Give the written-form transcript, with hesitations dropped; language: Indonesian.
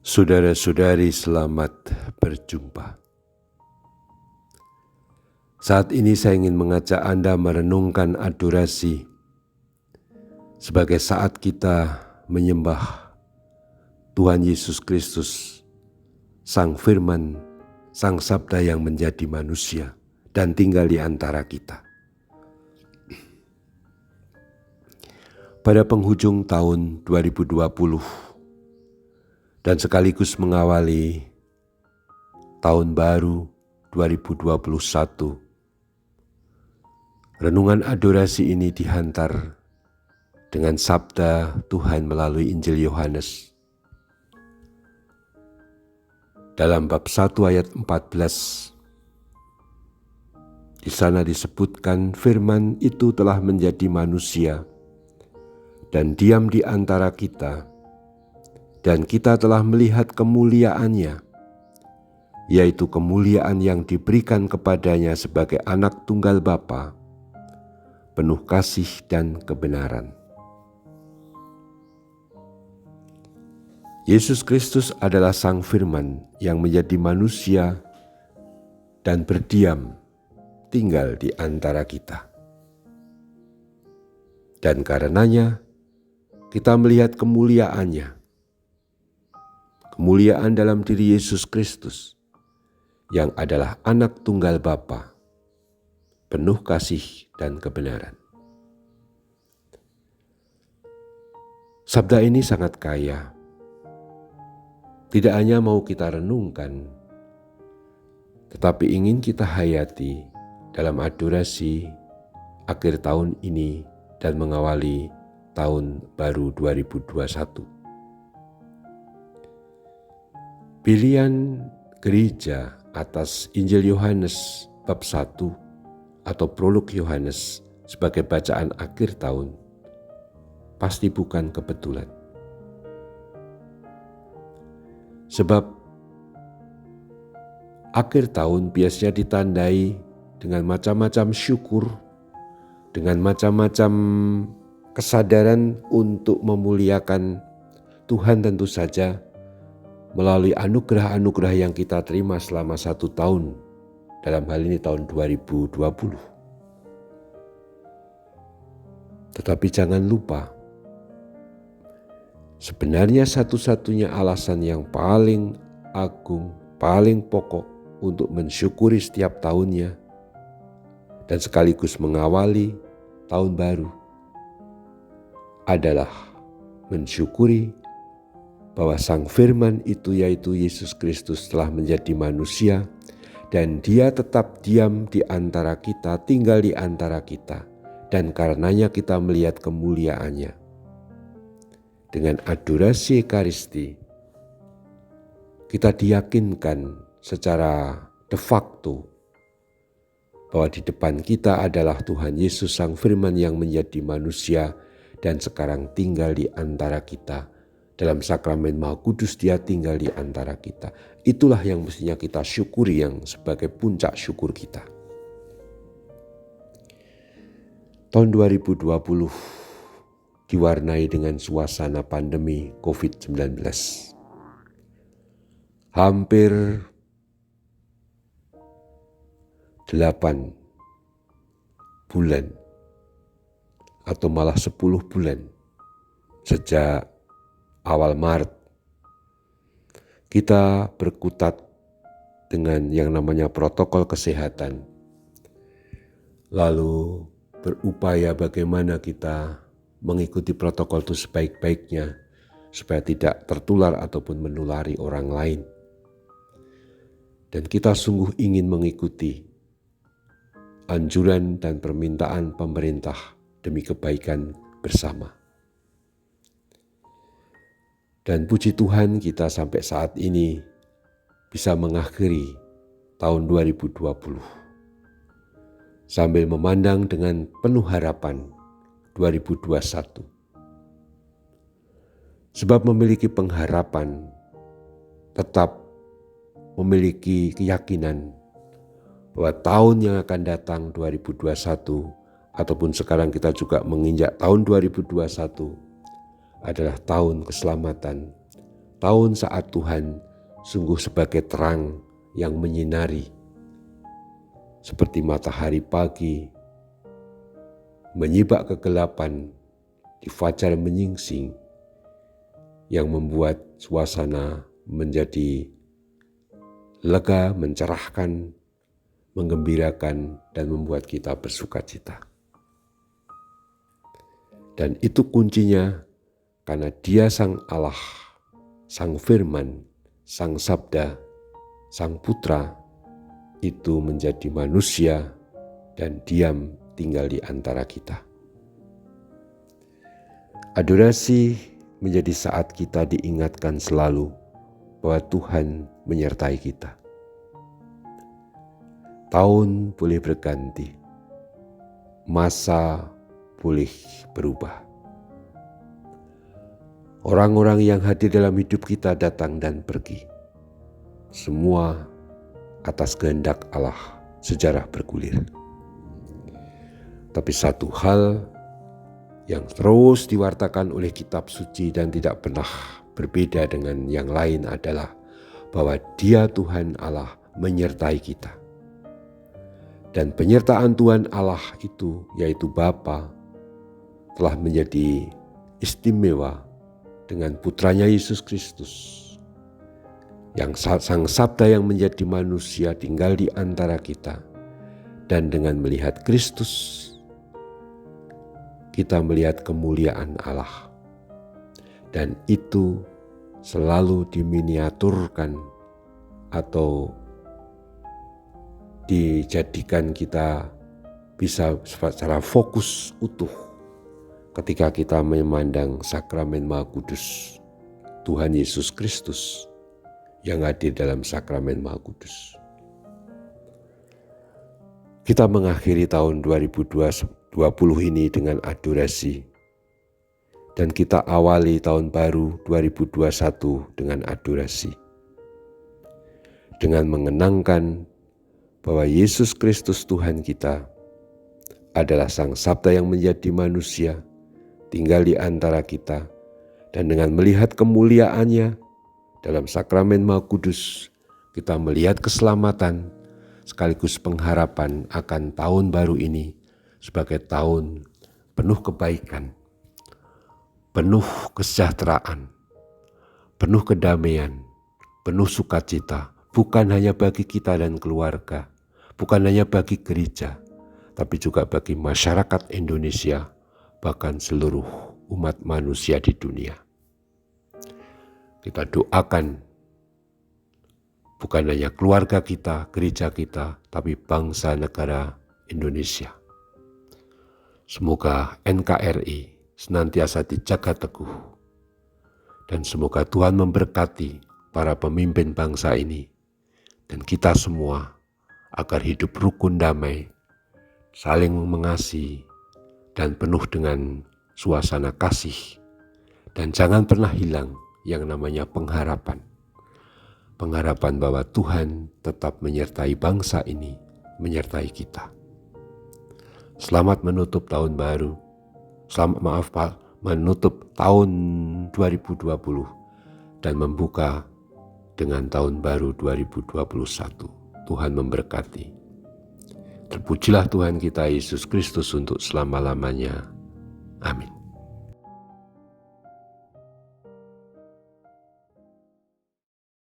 Saudara-saudari, selamat berjumpa. Saat ini saya ingin mengajak Anda merenungkan adorasi sebagai saat kita menyembah Tuhan Yesus Kristus, Sang Firman, Sang Sabda yang menjadi manusia dan tinggal di antara kita. Pada penghujung tahun 2020 dan sekaligus mengawali tahun baru 2021, renungan adorasi ini dihantar dengan sabda Tuhan melalui Injil Yohanes. Dalam bab 1 ayat 14, di sana disebutkan firman itu telah menjadi manusia dan diam di antara kita, dan kita telah melihat kemuliaannya, yaitu kemuliaan yang diberikan kepadanya sebagai anak tunggal Bapa, penuh kasih dan kebenaran. Yesus Kristus adalah Sang Firman yang menjadi manusia dan berdiam tinggal di antara kita. Dan karenanya kita melihat kemuliaannya, kemuliaan dalam diri Yesus Kristus yang adalah anak tunggal Bapa, penuh kasih dan kebenaran. Sabda ini sangat kaya. Tidak hanya mau kita renungkan, tetapi ingin kita hayati dalam adorasi akhir tahun ini dan mengawali tahun baru 2021. Pilihan gereja atas Injil Yohanes bab 1 atau prolog Yohanes sebagai bacaan akhir tahun pasti bukan kebetulan. Sebab akhir tahun biasanya ditandai dengan macam-macam syukur, dengan macam-macam kesadaran untuk memuliakan Tuhan tentu saja melalui anugerah-anugerah yang kita terima selama 1 tahun, dalam hal ini tahun 2020. Tetapi jangan lupa, sebenarnya satu-satunya alasan yang paling agung, paling pokok untuk mensyukuri setiap tahunnya dan sekaligus mengawali tahun baru adalah mensyukuri bahwa Sang Firman itu, yaitu Yesus Kristus, telah menjadi manusia dan Dia tetap diam di antara kita, tinggal di antara kita, dan karenanya kita melihat kemuliaannya. Dengan adorasi Ekaristi, kita diyakinkan secara de facto bahwa di depan kita adalah Tuhan Yesus Sang Firman yang menjadi manusia dan sekarang tinggal di antara kita. Dalam sakramen Maha Kudus Dia tinggal di antara kita. Itulah yang mestinya kita syukuri, yang sebagai puncak syukur kita. Tahun 2020 diwarnai dengan suasana pandemi COVID-19. Hampir 8 bulan atau malah 10 bulan sejak awal Maret kita berkutat dengan yang namanya protokol kesehatan, lalu berupaya bagaimana kita mengikuti protokol itu sebaik-baiknya supaya tidak tertular ataupun menulari orang lain. Dan kita sungguh ingin mengikuti anjuran dan permintaan pemerintah demi kebaikan bersama. Dan puji Tuhan, kita sampai saat ini bisa mengakhiri tahun 2020 sambil memandang dengan penuh harapan 2021. Sebab memiliki pengharapan, tetap memiliki keyakinan bahwa tahun yang akan datang 2021 ataupun sekarang kita juga menginjak tahun 2021 adalah tahun keselamatan, tahun saat Tuhan sungguh sebagai terang yang menyinari, seperti matahari pagi menyibak kegelapan di fajar menyingsing, yang membuat suasana menjadi lega, mencerahkan, menggembirakan, dan membuat kita bersuka cita. Dan itu kuncinya karena Dia Sang Allah, Sang Firman, Sang Sabda, Sang Putra itu menjadi manusia dan diam tinggal di antara kita. Adorasi menjadi saat kita diingatkan selalu bahwa Tuhan menyertai kita. Tahun boleh berganti, masa boleh berubah. Orang-orang yang hadir dalam hidup kita datang dan pergi. Semua atas kehendak Allah, sejarah bergulir. Tapi satu hal yang terus diwartakan oleh kitab suci dan tidak pernah berbeda dengan yang lain adalah bahwa Dia Tuhan Allah menyertai kita. Dan penyertaan Tuhan Allah itu, yaitu Bapa, telah menjadi istimewa dengan putranya Yesus Kristus, yang Sang Sabda yang menjadi manusia tinggal di antara kita. Dan dengan melihat Kristus, kita melihat kemuliaan Allah. Dan itu selalu diminiaturkan atau dijadikan kita bisa secara fokus utuh ketika kita memandang sakramen Maha Kudus, Tuhan Yesus Kristus yang hadir dalam sakramen Maha Kudus. Kita mengakhiri tahun 2020 ini dengan adorasi, dan kita awali tahun baru 2021 dengan adorasi, dengan mengenangkan bahwa Yesus Kristus Tuhan kita adalah Sang Sabda yang menjadi manusia, tinggal di antara kita, dan dengan melihat kemuliaannya dalam sakramen Maha Kudus, kita melihat keselamatan sekaligus pengharapan akan tahun baru ini sebagai tahun penuh kebaikan, penuh kesejahteraan, penuh kedamaian, penuh sukacita, bukan hanya bagi kita dan keluarga, bukan hanya bagi gereja, tapi juga bagi masyarakat Indonesia, bahkan seluruh umat manusia di dunia. Kita doakan bukan hanya keluarga kita, gereja kita, tapi bangsa negara Indonesia. Semoga NKRI senantiasa dijaga teguh, dan semoga Tuhan memberkati para pemimpin bangsa ini dan kita semua agar hidup rukun damai, saling mengasihi, dan penuh dengan suasana kasih. Dan jangan pernah hilang yang namanya pengharapan. Pengharapan bahwa Tuhan tetap menyertai bangsa ini, menyertai kita. Selamat menutup tahun baru. Menutup tahun 2020 dan membuka dengan tahun baru 2021. Tuhan memberkati. Terpujilah Tuhan kita Yesus Kristus untuk selama-lamanya. Amin.